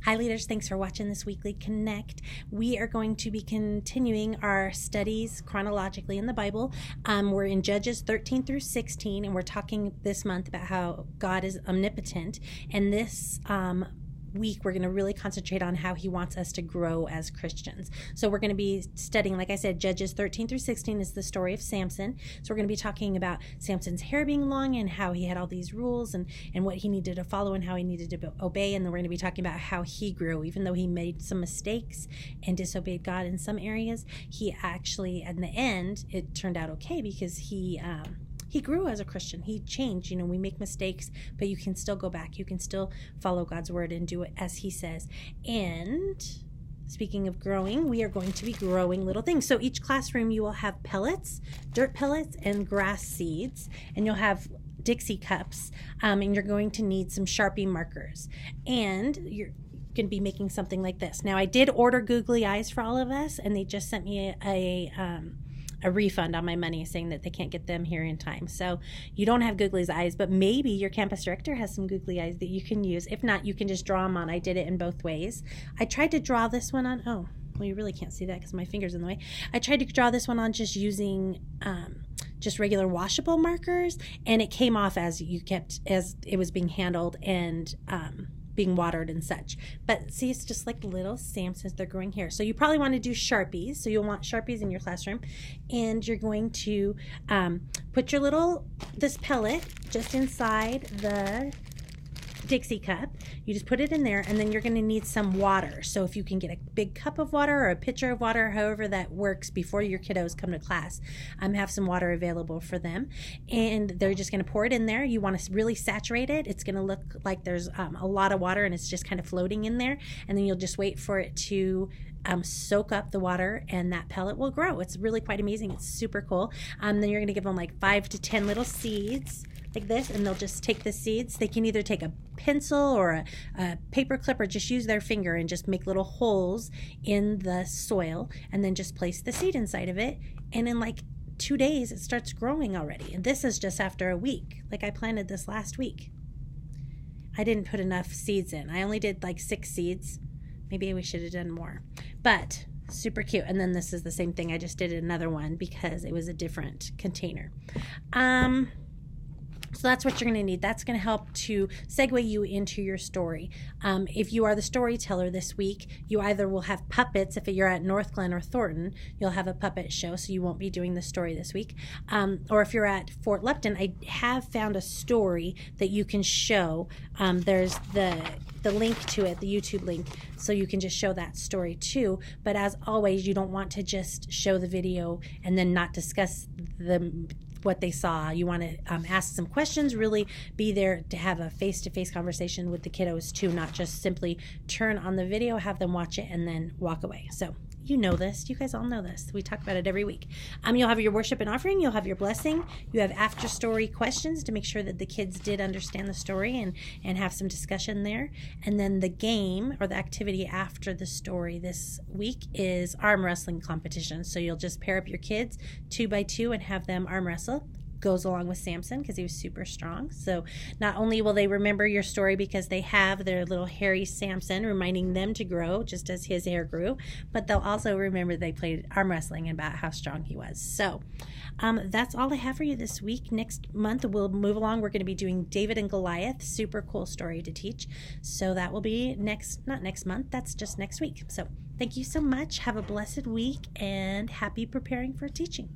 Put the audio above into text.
Hi leaders, thanks for watching this weekly Connect. We are going to be continuing our studies chronologically in the Bible. We're in Judges 13 through 16, and we're talking this month about how God is omnipotent. And this week we're going to really concentrate on how he wants us to grow as Christians. So we're going to be studying, like I said, Judges 13 through 16 is the story of Samson. So we're going to be talking about Samson's hair being long and how he had all these rules and what he needed to follow and how he needed to obey. And then we're going to be talking about how he grew. Even though he made some mistakes and disobeyed God in some areas, he actually, in the end, it turned out okay because he grew as a Christian. He changed. You know, we make mistakes, but you can still go back. You can still follow God's word and do it as he says. And speaking of growing, we are going to be growing little things. So each classroom you will have pellets, dirt pellets, and grass seeds. And you'll have Dixie cups. And you're going to need some Sharpie markers. And you're going to be making something like this. Now, I did order googly eyes for all of us, and they just sent me a refund on my money saying that they can't get them here in time. So you don't have googly eyes, but maybe your campus director has some googly eyes that you can use. If not, you can just draw them on. I did it in both ways. I tried to draw this one on, well, you really can't see that because my finger's in the way. I tried to draw this one on just using just regular washable markers, and it came off as it was being handled and being watered and such. But see, it's just like little Samsons. They're growing here. So you probably want to do Sharpies. So you'll want Sharpies in your classroom. And you're going to put this pellet just inside the Dixie cup. You just put it in there, and then you're going to need some water. So if you can get a big cup of water or a pitcher of water, however that works, before your kiddos come to class, have some water available for them. And they're just going to pour it in there. You want to really saturate it. It's going to look like there's a lot of water and it's just kind of floating in there. And then you'll just wait for it to soak up the water, and that pellet will grow. It's really quite amazing. It's super cool. Then you're going to give them like 5 to 10 little seeds like this, and they'll just take the seeds. They can either take a pencil or a paper clip or just use their finger and just make little holes in the soil and then just place the seed inside of it. And in like 2 days, it starts growing already. And this is just after a week. Like I planted this last week. I didn't put enough seeds in. I only did like 6 seeds. Maybe we should have done more. But super cute. And then this is the same thing. I just did another one because it was a different container. So that's what you're going to need. That's going to help to segue you into your story. If you are the storyteller this week, you either will have puppets. If you're at North Glen or Thornton, you'll have a puppet show, so you won't be doing the story this week. Or if you're at Fort Lupton, I have found a story that you can show. There's the link to it, the YouTube link, so you can just show that story too. But as always, you don't want to just show the video and then not discuss what they saw. You want to ask some questions, really be there to have a face-to-face conversation with the kiddos too, not just simply turn on the video, have them watch it, and then walk away. So you know this. You guys all know this. We talk about it every week. You'll have your worship and offering. You'll have your blessing. You have after-story questions to make sure that the kids did understand the story and have some discussion there. And then the game or the activity after the story this week is arm wrestling competition. So you'll just pair up your kids 2 by 2 and have them arm wrestle. Goes along with Samson because he was super strong. So not only will they remember your story because they have their little hairy Samson reminding them to grow just as his hair grew, but they'll also remember they played arm wrestling and about how strong he was. So that's all I have for you this week. Next month we'll move along. We're going to be doing David and Goliath. Super cool story to teach. So that will be not next month. That's just next week. So thank you so much. Have a blessed week and happy preparing for teaching.